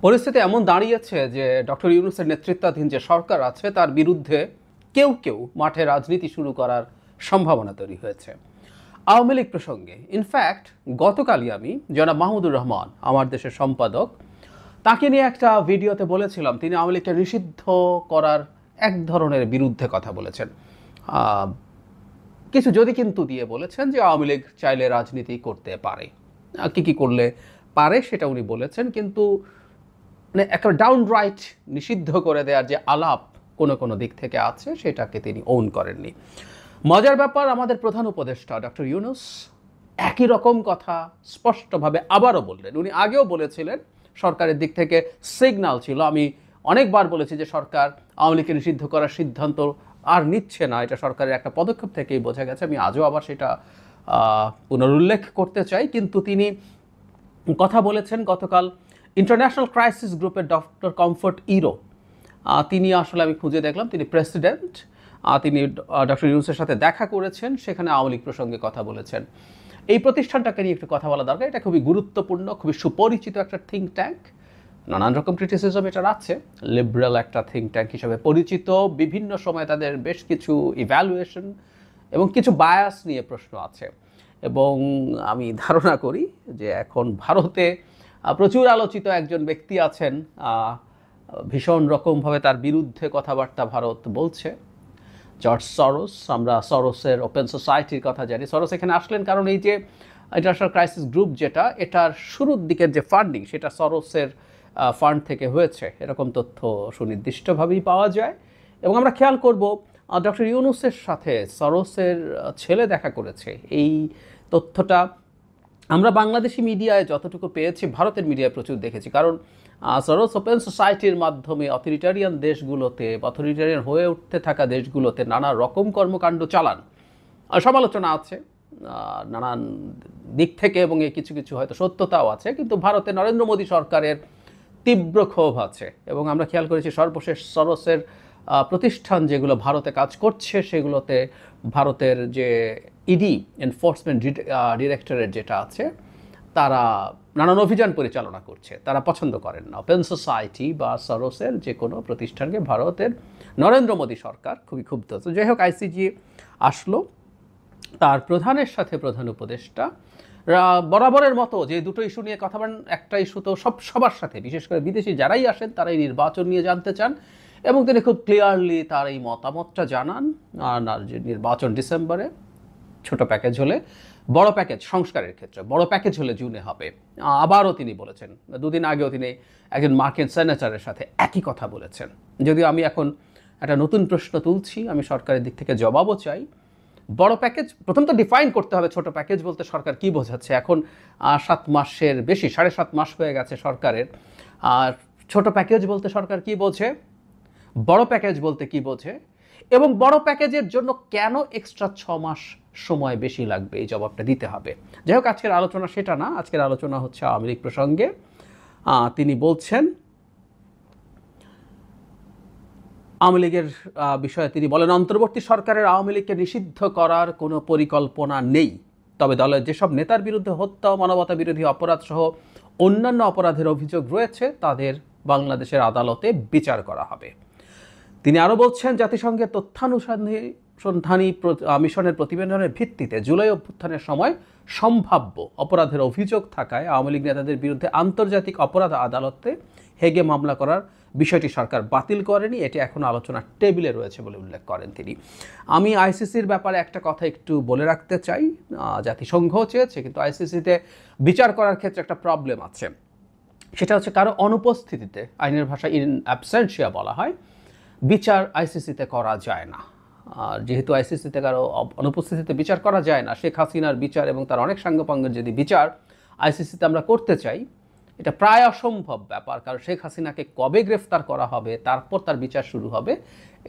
পরিস্থিতি এমন দাঁড়িয়েছে যে ডক্টর ইউনূসের নেতৃত্বাধীন যে সরকার আছে তার বিরুদ্ধে কেউ কেউ মাঠে রাজনীতি শুরু করার সম্ভাবনা তৈরি হয়েছে আওয়ামী লীগ প্রসঙ্গে। ইনফ্যাক্ট গতকালই আমি জনাব মাহমুদুর রহমান, আমার দেশের সম্পাদক, তাকে নিয়ে একটা ভিডিওতে বলেছিলাম তিনি আওয়ামী লীগকে নিষিদ্ধ করার এক ধরনের বিরুদ্ধে কথা বলেছেন। কিছু যদি কিন্তু দিয়ে বলেছেন যে আওয়ামী লীগ চাইলে রাজনীতি করতে পারে, কী করলে পারে সেটা উনি বলেছেন, কিন্তু মানে একটা ডাউনরাইট নিষিদ্ধ করে দেওয়ার যে আলাপ কোনো কোনো দিক থেকে আছে সেটাকে তিনি ওন করেননি। মজার ব্যাপার, আমাদের প্রধান উপদেষ্টা ডক্টর ইউনূস একই রকম কথা স্পষ্টভাবে আবারও বললেন। উনি আগেও বলেছিলেন, সরকারের দিক থেকে সিগন্যাল ছিল, আমি অনেকবার বলেছি যে সরকার আওয়ামী লীগকে নিষিদ্ধ করার সিদ্ধান্ত আর নিচ্ছে না, এটা সরকারের একটা পদক্ষেপ থেকেই বোঝা গেছে। আমি আজও আবার সেটা পুনরুল্লেখ করতে চাই। কিন্তু তিনি কথা বলেছেন গতকাল ইন্টারন্যাশনাল ক্রাইসিস গ্রুপের ডক্টর কমফোর্ট ইরো, তিনি আসলে আমি খুঁজে দেখলাম তিনি প্রেসিডেন্ট, তিনি ডক্টর ইউনূসের সাথে দেখা করেছেন, সেখানে আওয়ামী লীগ প্রসঙ্গে কথা বলেছেন। এই প্রতিষ্ঠানটাকে নিয়ে একটু কথা বলা দরকার। এটা খুবই গুরুত্বপূর্ণ, খুবই সুপরিচিত একটা থিঙ্ক ট্যাঙ্ক, নানান রকম ক্রিটিসিজম এটার আছে, লিবারেল একটা থিঙ্ক ট্যাঙ্ক হিসেবে পরিচিত। বিভিন্ন সময় তাদের বেশ কিছু ইভ্যালুয়েশন এবং কিছু বায়াস নিয়ে প্রশ্ন আছে, এবং আমি ধারণা করি যে এখন ভারতে প্রচুর আলোচিত একজন ব্যক্তি আছেন, ভীষণ রকমভাবে তার বিরুদ্ধে কথাবার্তা ভারত বলছে, জর্জ সরোস। আমরা সরোসের ওপেন সোসাইটির কথা জানি। সরোস এখানে আসলেন কারণ এই যে ইন্টারন্যাশনাল ক্রাইসিস গ্রুপ যেটা, এটার শুরুর দিকের যে ফান্ডিং সেটা সরোসের ফান্ড থেকে হয়েছে, এরকম তথ্য সুনির্দিষ্টভাবেই পাওয়া যায়। এবং আমরা খেয়াল করব ডক্টর ইউনূসের সাথে সরোসের ছেলে দেখা করেছে, এই তথ্যটা আমরা বাংলাদেশি মিডিয়ায় যতটুকু পেয়েছি ভারতের মিডিয়ায় প্রচুর দেখেছি। কারণ সরোস ওপেন সোসাইটির মাধ্যমে অথরিটারিয়ান দেশগুলোতে, অথরিটারিয়ান হয়ে উঠতে থাকা দেশগুলোতে নানা রকম কর্মকাণ্ড চালান, সমালোচনা আছে নানান দিক থেকে, এবং এই কিছু কিছু হয়তো সত্যতাও আছে। কিন্তু ভারতে নরেন্দ্র মোদী সরকারের তীব্র ক্ষোভ আছে, এবং আমরা খেয়াল করেছি সর্বশেষ সরোসের প্রতিষ্ঠান যেগুলো ভারতে কাজ করছে সেগুলোতে ভারতের যে ইডি এনফোর্সমেন্ট ডিরেক্টরেট যেটা আছে, তারা নানান অভিযান পরিচালনা করছে, তারা পছন্দ করেন না ওপেন সোসাইটি বা সরোসের যে কোনো প্রতিষ্ঠানকে। ভারতের নরেন্দ্র মোদী সরকার খুবই ক্ষুব্ধ। তো যাই হোক, আইসিজি আসলো, তার প্রধানের সাথে প্রধান উপদেষ্টা বরাবরের মতো যে দুটো ইস্যু নিয়ে কথা বলেন, একটা ইস্যু তো সবার সাথে, বিশেষ করে বিদেশি যারাই আসেন তারাই নির্বাচন নিয়ে জানতে চান, এবং তিনি খুব ক্লিয়ারলি তার এই মতামতটা জানান। আর যে নির্বাচন ডিসেম্বরে, ছোট প্যাকেজ হলে, বড় প্যাকেজ সংস্কারের ক্ষেত্রে বড় প্যাকেজ হলে জুনে হবে। আবারও তিনি বলেছেন, দুদিন আগেও তিনি একজন মার্কিন সেনেটরের সাথে একই কথা বলেছেন। যদিও আমি এখন একটা নতুন প্রশ্ন তুলছি, আমি সরকারের দিক থেকে জবাবও চাই। বড় প্যাকেজ প্রথম তো ডিফাইন করতে হবে, ছোট প্যাকেজ বলতে সরকার কি বোঝাচ্ছে। এখন 7 মাসের বেশি, 7.5 মাস হয়ে গেছে সরকারের। আর ছোট প্যাকেজ বলতে সরকার কি বোঝে, বড় প্যাকেজ বলতে কি বোঝে, এবং বড় প্যাকেজের জন্য কেন এক্সট্রা 6 মাস সময় বেশি লাগবে, এই জবাবটা দিতে হবে। যাই হোক, আজকের আলোচনা সেটা না, আজকের আলোচনা হচ্ছে আওয়ামী লীগ প্রসঙ্গে। তিনি বলছেন, আওয়ামী লীগের বিষয়ে তিনি বলেন, অন্তর্বর্তী সরকারের আওয়ামী লীগকে নিষিদ্ধ করার কোনো পরিকল্পনা নেই, তবে দলের যেসব নেতার বিরুদ্ধে হত্যা ও মানবতা বিরোধী অপরাধ সহ অন্যান্য অপরাধের অভিযোগ রয়েছে তাদের বাংলাদেশের আদালতে বিচার করা হবে। তিনি আরও বলছেন, জাতিসংঘের তথ্যানুসন্ধানী মিশনের প্রতিবেদনের ভিত্তিতে জুলাই অভ্যুত্থানের সময় সম্ভাব্য অপরাধের অভিযোগ থাকায় আওয়ামী লীগ নেতাদের বিরুদ্ধে আন্তর্জাতিক অপরাধ আদালতে হেগে মামলা করার বিষয়টি সরকার বাতিল করেনি, এটি এখনও আলোচনার টেবিলে রয়েছে বলে উল্লেখ করেন তিনি। আমি আইসিসির ব্যাপারে একটা কথা একটু বলে রাখতে চাই। জাতিসংঘও চেয়েছে, কিন্তু আইসিসিতে বিচার করার ক্ষেত্রে একটা প্রবলেম আছে, সেটা হচ্ছে কারো অনুপস্থিতিতে, আইনের ভাষায় ইন অ্যাবসেন্সিয়া বলা হয়, বিচার আইসিসিতে করা যায় না। আর যেহেতু আইসিসিতে কারো অনুপস্থিতিতে বিচার করা যায় না, শেখ হাসিনার বিচার এবং তার অনেক সাঙ্গপাঙ্গের যদি বিচার আইসিসিতে আমরা করতে চাই, এটা প্রায় অসম্ভব ব্যাপার। কারণ শেখ হাসিনাকে কবে গ্রেফতার করা হবে, তারপর তার বিচার শুরু হবে,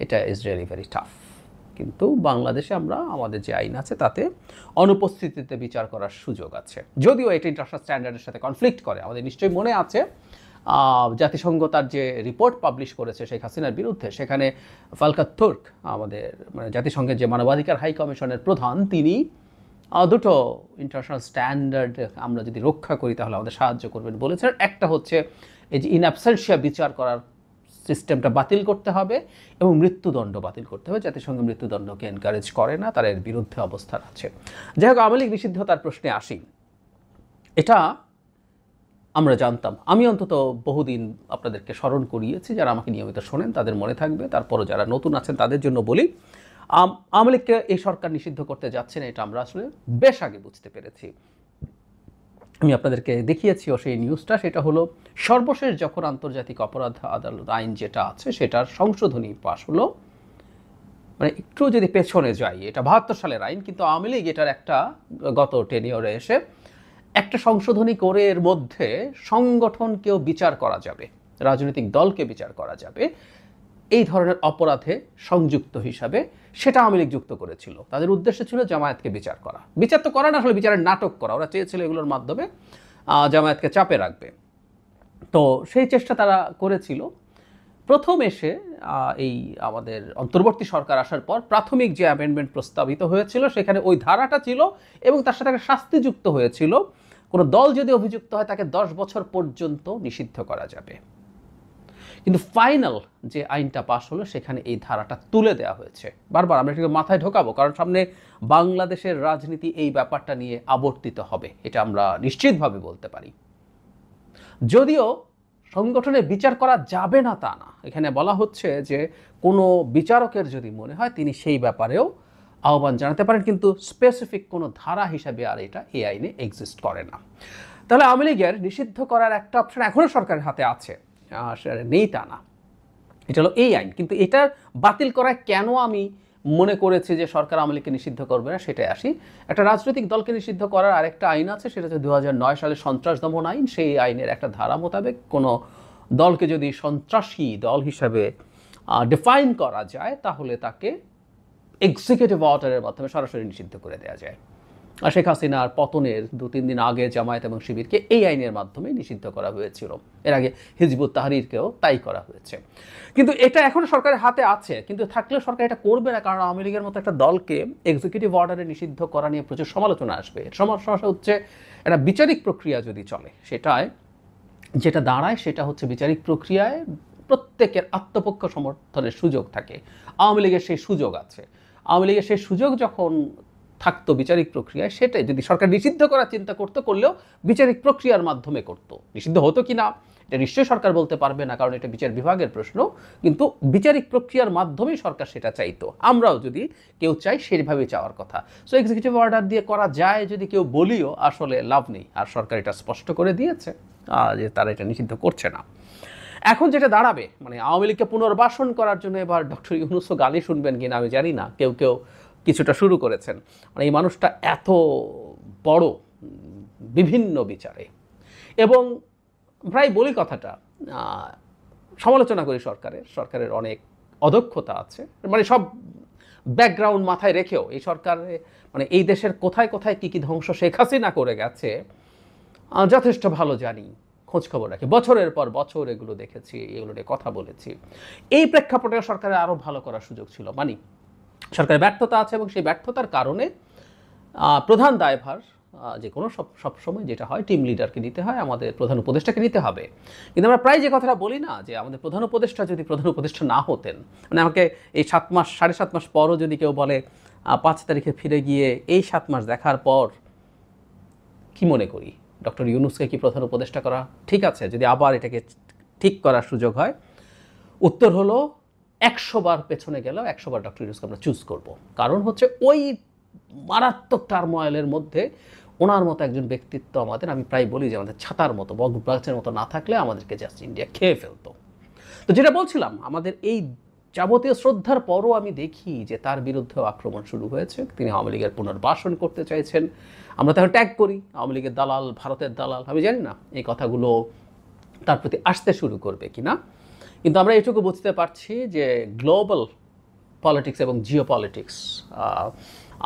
এটা ইজ রিয়েলি ভেরি টাফ। কিন্তু বাংলাদেশে আমরা আমাদের যে আইন আছে তাতে অনুপস্থিতিতে বিচার করার সুযোগ আছে, যদিও এটা ইন্টারন্যাশনাল স্ট্যান্ডার্ডের সাথে কনফ্লিক্ট করে। আমাদের নিশ্চয়ই মনে আছে জাতিসংঘ তার যে রিপোর্ট পাবলিশ করেছে শেখ হাসিনার বিরুদ্ধে, সেখানে ফালকা তুর্ক, আমাদের জাতিসংঘের যে মানবাধিকার হাই কমিশনের প্রধান, তিনি দুটো ইন্টারন্যাশনাল স্ট্যান্ডার্ড আমরা যদি রক্ষা করি তাহলে আমাদের সাহায্য করবেন বলেছেন। একটা হচ্ছে এই যে ইন অ্যাবসেন্সিয়া বিচার করার সিস্টেমটা বাতিল করতে হবে এবং মৃত্যুদণ্ড বাতিল করতে হবে। জাতিসংঘ মৃত্যুদণ্ডকে এনকারেজ করে না, তার এর বিরুদ্ধে অবস্থান আছে। যাই হোক, আওয়ামী লীগ নিষিদ্ধতার প্রশ্নে আসি। এটা আমরা জানতাম, আমি অন্তত বহুদিন আপনাদেরকে স্মরণ করিয়েছি, যারা আমাকে নিয়মিত শোনেন তাদের মনে থাকবে, তারপরও যারা নতুন আছেন তাদের জন্য বলি, আওয়ামী লীগকে এই সরকার নিষিদ্ধ করতে যাচ্ছে না, এটা আমরা আসলে বেশ আগে বুঝতে পেরেছি। আমি আপনাদেরকে দেখিয়েছিও সেই নিউজটা। সেটা হলো সর্বশেষ যখন আন্তর্জাতিক অপরাধ আদালত আইন যেটা আছে সেটার সংশোধনী পাশ হলো, মানে একটু যদি পেছনে যাই, এটা 72 সালের আইন, কিন্তু আওয়ামী লীগ এটার একটা গত টেনিয়রে এসে একটা সংশোধনী করে এর মধ্যে সংগঠনকেও বিচার করা যাবে, রাজনৈতিক দলকে বিচার করা যাবে এই ধরনের অপরাধে সংযুক্ত হিসাবে, সেটা আওয়ামী লীগ যুক্ত করেছিল। তাদের উদ্দেশ্য ছিল জামায়াতকে বিচার করা, বিচার তো করা না, আসলে বিচারের নাটক করা। ওরা চেয়েছিল এগুলোর মাধ্যমে জামায়াতকে চাপে রাখবে। তো সেই চেষ্টা তারা করেছিল। প্রথম এসে এই আমাদের অন্তর্বর্তী সরকার আসার পর প্রাথমিক যে অ্যামেন্ডমেন্ট প্রস্তাবিত হয়েছিল সেখানে ওই ধারাটা ছিল এবং তার সাথে একটা শাস্তি যুক্ত হয়েছিল। কোনো দল যদি অভিযুক্ত হয় তাকে 10 বছর পর্যন্ত নিষিদ্ধ করা যাবে। কিন্তু ফাইনাল যে আইনটা পাশ হলো সেখানে এই ধারাটা তুলে দেওয়া হয়েছে। বারবার আমরা এটাকে মাথায় ঢোকাবো, কারণ সামনে বাংলাদেশের রাজনীতি এই ব্যাপারটা নিয়ে আবর্তিত হবে, এটা আমরা নিশ্চিতভাবে বলতে পারি। যদিও সংগঠনে বিচার করা যাবে না তা না, এখানে বলা হচ্ছে যে কোনো বিচারকের যদি মনে হয় তিনি সেই ব্যাপারেও আহ্বান জানাতে পারেন, কিন্তু স্পেসিফিক কোনো ধারা হিসাবে আর এটা এই আইনে এক্সিস্ট করে না। তাহলে আওয়ামী লীগের নিষিদ্ধ করার একটা অপশন এখনও সরকারের হাতে আছে, নেই তা না। এটা হলো এই আইন, কিন্তু এটা বাতিল করায় কেন আমি মনে করেছি যে সরকার আওয়ামী লীগকে নিষিদ্ধ করবে না সেটাই আসি। একটা রাজনৈতিক দলকে নিষিদ্ধ করার আরেকটা আইন আছে, সেটা হচ্ছে 2009 সালের সন্ত্রাস দমন আইন। সেই আইনের একটা ধারা মোতাবেক কোনো দলকে যদি সন্ত্রাসী দল হিসাবে ডিফাইন করা যায় তাহলে তাকে এক্সিকিউটিভ অর্ডারের মাধ্যমে সরাসরি নিষিদ্ধ করে দেওয়া যায়। আর শেখ হাসিনার পতনের 2-3 দিন আগে জামায়াত এবং শিবিরকে এই আইনের মাধ্যমে নিষিদ্ধ করা হয়েছিল, এর আগে হিজবুত তাহরিরকেও তাই করা হয়েছে। কিন্তু এটা এখন সরকারের হাতে আছে, কিন্তু থাকলেও সরকার এটা করবে না, কারণ আওয়ামী লীগের মতো একটা দলকে এক্সিকিউটিভ অর্ডারে নিষিদ্ধ করা নিয়ে প্রচুর সমালোচনা আসবে। সমস্যা হচ্ছে একটা বিচারিক প্রক্রিয়া যদি চলে, সেটায় যেটা দাঁড়ায় সেটা হচ্ছে বিচারিক প্রক্রিয়ায় প্রত্যেকের আত্মপক্ষ সমর্থনের সুযোগ থাকে। আওয়ামী লীগের সেই সুযোগ আছে। আওয়ামী লীগের সেই সুযোগ যখন থাকতো বিচারিক প্রক্রিয়ায়, সেটাই যদি সরকার নিষিদ্ধ করার চিন্তা করলেও বিচারিক প্রক্রিয়ার মাধ্যমে করত। নিষিদ্ধ হতো কি না এটা নিশ্চয়ই সরকার বলতে পারবে না, কারণ এটা বিচার বিভাগের প্রশ্ন, কিন্তু বিচারিক প্রক্রিয়ার মাধ্যমেই সরকার সেটা চাইতো। আমরাও যদি কেউ চাই সেইভাবেই চাওয়ার কথা। সো এক্সিকিউটিভ অর্ডার দিয়ে করা যায় যদি কেউ বলিও, আসলে লাভ নেই। আর সরকার এটা স্পষ্ট করে দিয়েছে যে তারা এটা নিষিদ্ধ করছে না। এখন যেটা দাঁড়াবে, মানে আওয়ামী লীগকে পুনর্বাসন করার জন্য এবার ডক্টর ইউনূসও গালি শুনবেন কিনা আমি জানি না, কেউ কেউ কিছুটা শুরু করেছেন। মানে এই মানুষটা এত বড় বিভিন্ন বিচারে, এবং প্রায় বলি কথাটা, সমালোচনা করি সরকারের অনেক অদক্ষতা আছে, মানে সব ব্যাকগ্রাউন্ড মাথায় রেখেও এই সরকারে মানে এই দেশের কোথায় কোথায় কী কী ধ্বংস শেখ হাসিনা করে গেছে যথেষ্ট ভালো জানি, খোঁজখবর রাখি, বছরের পর বছর এগুলো দেখেছি, এগুলো নিয়ে কথা বলেছি। এই প্রেক্ষাপটে সরকারের আরও ভালো করার সুযোগ ছিল। মানে সরকারের ব্যর্থতা আছে এবং সেই ব্যর্থতার কারণে প্রধান দায়ভার যে কোনো সবসময় যেটা হয় টিম লিডারকে নিতে হয়, আমাদের প্রধান উপদেষ্টাকে নিতে হবে। কিন্তু আমরা প্রায় যে কথাটা বলি না, যে আমাদের প্রধান উপদেষ্টা যদি প্রধান উপদেষ্টা না হতেন, মানে আমাকে এই 7 মাস 7.5 মাস পরও যদি কেউ বলে 5 তারিখে ফিরে গিয়ে এই 7 মাস দেখার পর কি মনে করি ডক্টর ইউনূসকে কি প্রধান উপদেষ্টা করা ঠিক আছে, যদি আবার এটাকে ঠিক করার সুযোগ হয়, উত্তর হলো 100 বার পেছনে গেলেও 100 বার ডক্টর ইউনূসকে আমরা চুজ করব। কারণ হচ্ছে ওই মারাত্মক টার্ময়েলের মধ্যে ওনার মতো একজন ব্যক্তিত্ব আমাদের, আমি প্রায় বলি যে আমাদের ছাতার মতো, বগগাছের মতো না থাকলে আমাদেরকে জাস্ট ইন্ডিয়া খেয়ে ফেলতো। তো যেটা বলছিলাম, আমাদের এই যাবতীয় শ্রদ্ধার পরও আমি দেখি যে তার বিরুদ্ধেও আক্রমণ শুরু হয়েছে। তিনি আওয়ামী লীগের পুনর্বাসন করতে চাইছেন। আমরা তাকে ট্যাগ করি আওয়ামী লীগের দালাল, ভারতের দালাল। আমি জানি না এই কথাগুলো তার প্রতি আসতে শুরু করবে কিনা, কিন্তু আমরা এটুকু বুঝতে পারছি যে গ্লোবাল পলিটিক্স এবং জিও পলিটিক্স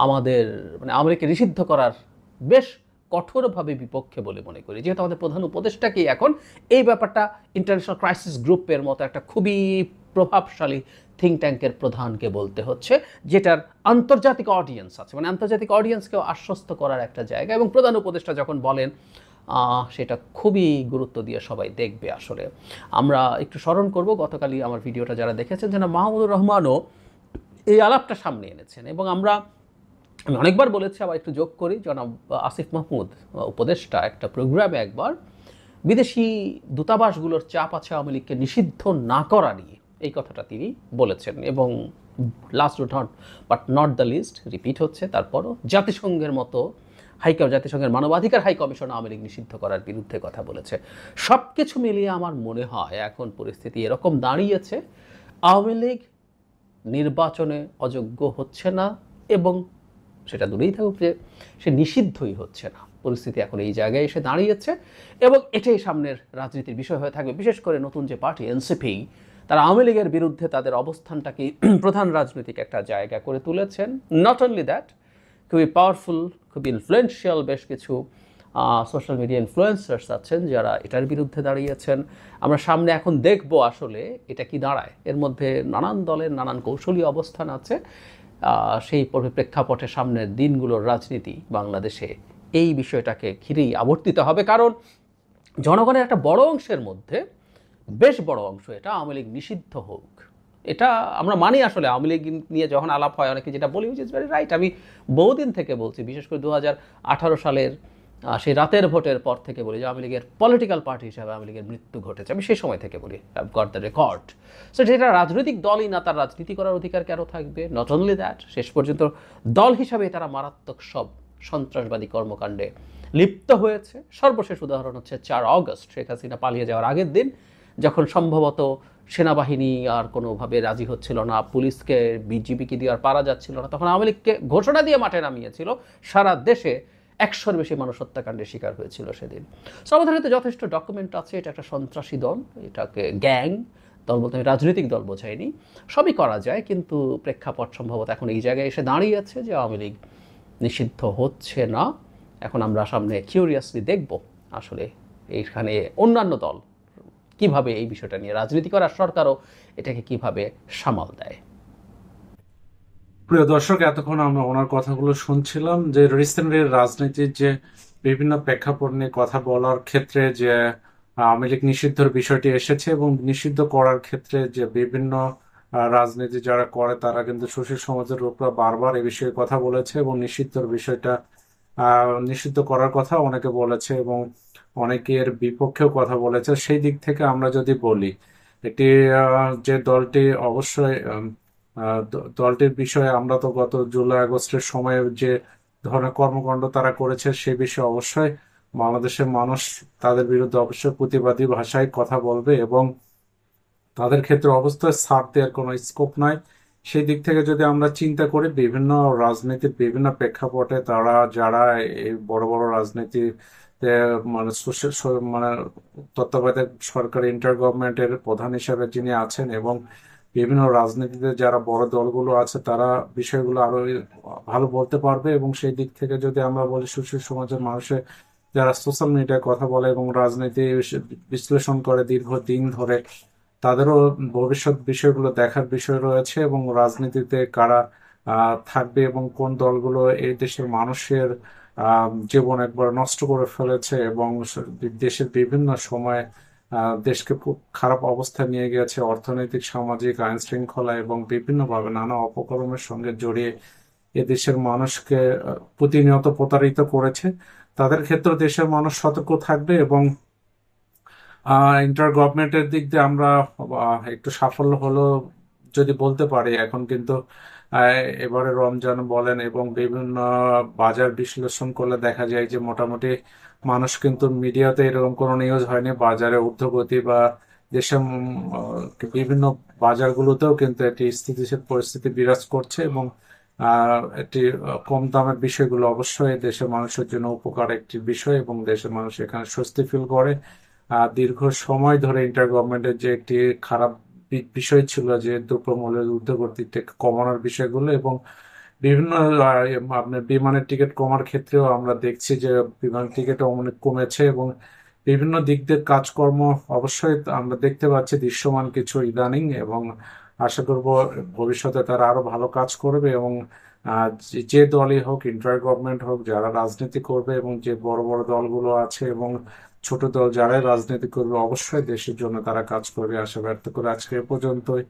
আমাদের মানে আওয়ামী লীগকে নিষিদ্ধ করার বেশ কঠোরভাবে বিপক্ষে বলে মনে করি। যেহেতু আমাদের প্রধান উপদেষ্টাকেই এখন এই ব্যাপারটা ইন্টারন্যাশনাল ক্রাইসিস গ্রুপের মতো একটা খুবই প্রভাবশালী থিঙ্ক ট্যাঙ্কের প্রধানকে বলতে হচ্ছে, যেটার আন্তর্জাতিক অডিয়েন্স আছে, মানে আন্তর্জাতিক অডিয়েন্সকেও আশ্বস্ত করার একটা জায়গা। এবং প্রধান উপদেষ্টা যখন বলেন সেটা খুবই গুরুত্ব দিয়ে সবাই দেখবে। আসলে আমরা একটু স্মরণ করব, গতকালই আমার ভিডিওটা যারা দেখেছেন যেন মাহমুদুর রহমানও এই আলাপটা সামনে এনেছেন। এবং আমি অনেকবার বলেছি, আবার একটু যোগ করি, জনাব আসিফ মাহমুদ উপদেষ্টা একটা প্রোগ্রামে একবার বিদেশি দূতাবাসগুলোর চাপ আছে আওয়ামী লীগকে নিষিদ্ধ না করা নিয়ে, এই কথাটা তিনি বলেছেন। এবং last but not the least repeat হচ্ছে, তারপরও জাতিসংঘের মতো জাতিসংঘের মানবাধিকার হাই কমিশন আওয়ামী লীগ নিষিদ্ধ করার বিরুদ্ধে কথা বলেছে। সব কিছু মিলিয়ে আমার মনে হয় এখন পরিস্থিতি এরকম দাঁড়িয়েছে, আওয়ামী লীগ নির্বাচনে অযোগ্য হচ্ছে না, এবং সেটা দূরেই থাকুক যে সে নিষিদ্ধই হচ্ছে না। পরিস্থিতি এখন এই জায়গায় এসে দাঁড়িয়েছে, এবং এটাই সামনের রাজনীতির বিষয় হয়ে থাকবে। বিশেষ করে নতুন যে পার্টি এনসিপি, তারা আওয়ামী লীগের বিরুদ্ধে তাদের অবস্থানটাকে প্রধান রাজনৈতিক একটা জায়গা করে তুলেছেন। নট অনলি দ্যাট, খুবই পাওয়ারফুল, খুবই ইনফ্লুয়েন্সিয়াল বেশ কিছু সোশ্যাল মিডিয়া ইনফ্লুয়েন্সার্স আছেন যারা এটার বিরুদ্ধে দাঁড়িয়েছেন। আমরা সামনে এখন দেখব আসলে এটা কি দাঁড়ায়। এর মধ্যে নানান দলের নানান কৌশলী অবস্থান আছে। সেই প্রেক্ষাপটে সামনের দিনগুলোর রাজনীতি বাংলাদেশে এই বিষয়টাকে ঘিরেই আবর্তিত হবে। কারণ জনগণের একটা বড় অংশের মধ্যে, বেশ বড় অংশ, এটা আওয়ামী লীগ নিষিদ্ধ হোক, এটা আমরা মানি। আসলে আওয়ামী লীগ নিয়ে যখন আলাপ হয় অনেকে যেটা বলি, উইচ ইজ ভেরি রাইট। আমি বহুদিন থেকে বলছি, বিশেষ করে 2018 সালের সেই রাতের ভোটের পর থেকে বলি যে আওয়ামী লীগের পলিটিক্যাল পার্টি হিসাবে আওয়ামী লীগের মৃত্যু ঘটেছে। আমি সেই সময় থেকে বলি, I got the record. So যেটা রাজনৈতিক দলই না, তার রাজনীতি করার অধিকার কেন থাকবে? নট অনলি দ্যাট, শেষ পর্যন্ত দল হিসাবে তারা মারাত্মক সব সন্ত্রাসবাদী কর্মকাণ্ডে লিপ্ত হয়েছে। সর্বশেষ উদাহরণ হচ্ছে 4 আগস্ট, শেখ হাসিনা পালিয়ে যাওয়ার আগের দিন, যখন সম্ভবত সেনাবাহিনী আর কোনোভাবে রাজি হচ্ছিল না, পুলিশকে বিজিবিকে দিয়ে আর পারা যাচ্ছিল না, তখন আওয়ামী লীগকে ঘোষণা দিয়ে মাঠে নামিয়েছিল। সারা দেশে 100-র বেশি মানুষ হত্যাকাণ্ডের শিকার হয়েছিল সেদিন। সো আমাদের হাতে যথেষ্ট ডকুমেন্ট আছে, এটা একটা সন্ত্রাসী দল, এটাকে গ্যাং দল বলতে আমি রাজনৈতিক দল বোঝাইনি, সবই করা যায়। কিন্তু প্রেক্ষাপট সম্ভবত এখন এই জায়গায় এসে দাঁড়িয়েছে যে আওয়ামী লীগ নিষিদ্ধ হচ্ছে না। এখন আমরা সামনে কিউরিয়াসলি দেখব আসলে এইখানে অন্যান্য দল কিভাবে এই বিষয়টা নিয়ে রাজনীতি করার, সরকারও এটাকে কিভাবে সামাল দেয়। প্রিয় দর্শক, এতক্ষণ আমরা ওনার কথাগুলো শুনছিলাম যে রিসেন্টলি রাজনীতির যে বিভিন্ন প্রেক্ষাপট নিয়ে কথা বলার ক্ষেত্রে যে আওয়ামী লীগ নিষিদ্ধের বিষয়টি এসেছে, এবং নিষিদ্ধ করার ক্ষেত্রে যে বিভিন্ন রাজনীতি যারা করে তারা কিন্তু সুশীল সমাজের উপর বারবার এই বিষয়ে কথা বলেছে, এবং নিষিদ্ধের বিষয়টা নিষিদ্ধ করার কথা অনেকে বলেছে, এবং অনেকের বিপক্ষেও কথা বলেছে। সেই দিক থেকে আমরা যদি বলি, একটি যে দলটি অবশ্যই দলটির বিষয়ে আমরা তো গত জুলাই আগস্টের সময়ে যে ধরনের কর্মকাণ্ড তারা করেছে সে বিষয়ে অবশ্যই বাংলাদেশের মানুষ তাদের বিরুদ্ধে অবশ্যই প্রতিবাদী ভাষায় কথা বলবে, এবং তাদের ক্ষেত্রে অবস্থায় ছাড় দেওয়ার কোনো স্কোপ নাই। সেই দিক থেকে যদি আমরা চিন্তা করি, বিভিন্ন রাজনীতির বিভিন্ন প্রেক্ষাপটে তারা যারা এই বড় বড় রাজনীতি মানে মানে তত্ত্বাবধায়ক সরকার ইন্টার গভর্নমেন্টের প্রধান হিসেবে যিনি আছেন, এবং বিভিন্ন রাজনীতিতে যারা বড় দলগুলো আছে, তারা বিষয়গুলো আরো ভালো বলতে পারবে। এবং সেই দিক থেকে যদি আমরা বলি, সুশীল সমাজের মানুষের যারা সোশ্যাল মিডিয়ায় কথা বলে এবং রাজনীতি বিশ্লেষণ করে দীর্ঘদিন ধরে, তাদেরও ভবিষ্যৎ বিষয়গুলো দেখার বিষয় রয়েছে, এবং রাজনীতিতে কারা থাকবে এবং কোন দলগুলো এই দেশের মানুষের জীবন একবার নষ্ট করে ফেলেছে এবং দেশের বিভিন্ন সময় দেশকে খুব খারাপ অবস্থায় নিয়ে গেছে, অর্থনৈতিক, সামাজিক, আইন শৃঙ্খলা এবং বিভিন্নভাবে নানা অপকর্মের সঙ্গে জড়িয়ে এদেশের মানুষকে প্রতিনিয়ত প্রতারিত করেছে। তাদের ক্ষেত্রে দেশের মানুষ সতর্ক থাকবে, এবং ইন্টার গভর্নমেন্টের দিক দিয়ে আমরা একটু সাফল্য হলো যদি বলতে পারি। এখন কিন্তু এবারে রমজান বলেন এবং বিভিন্ন বাজার বিশ্লেষণ করলে দেখা যায় যে মোটামুটি মানুষ কিন্তু মিডিয়াতে এরকম কোনো নিউজ হয়নি বাজারে ঊর্ধ্বগতি বা দেশের বিভিন্ন বাজারগুলোতেও কিন্তু একটি স্থিতিশীল পরিস্থিতি বিরাজ করছে, এবং একটি কম দামের বিষয়গুলো অবশ্যই দেশের মানুষের জন্য উপকার একটি বিষয়, এবং দেশের মানুষ এখানে স্বস্তি ফিল করে। দীর্ঘ সময় ধরে ইন্টার গভর্নমেন্টের যে একটি খারাপ বিষয় ছিল যে দ্রব্যমূল্যের ঊর্ধ্বগতিতে কমানোর বিষয়গুলো, এবং বিভিন্ন আপনার বিমানের টিকিট কমার ক্ষেত্রেও আমরা দেখছি যে বিমানের টিকিট অনেক কমেছে, এবং বিভিন্ন দিক দিয়ে কাজকর্ম অবশ্যই আমরা দেখতে পাচ্ছি দৃশ্যমান কিছু ইদানিং, এবং আশা করব ভবিষ্যতে তারা আরো ভালো কাজ করবে এবং যে দলই হোক, ইন্টার গভর্নমেন্ট হোক, যারা রাজনীতি করবে এবং যে বড় বড় দলগুলো আছে এবং ছোট দল যারাই রাজনীতি করবে, অবশ্যই দেশের জন্য তারা কাজ করবে। আশা ব্যক্ত করে আজকে এ পর্যন্তই।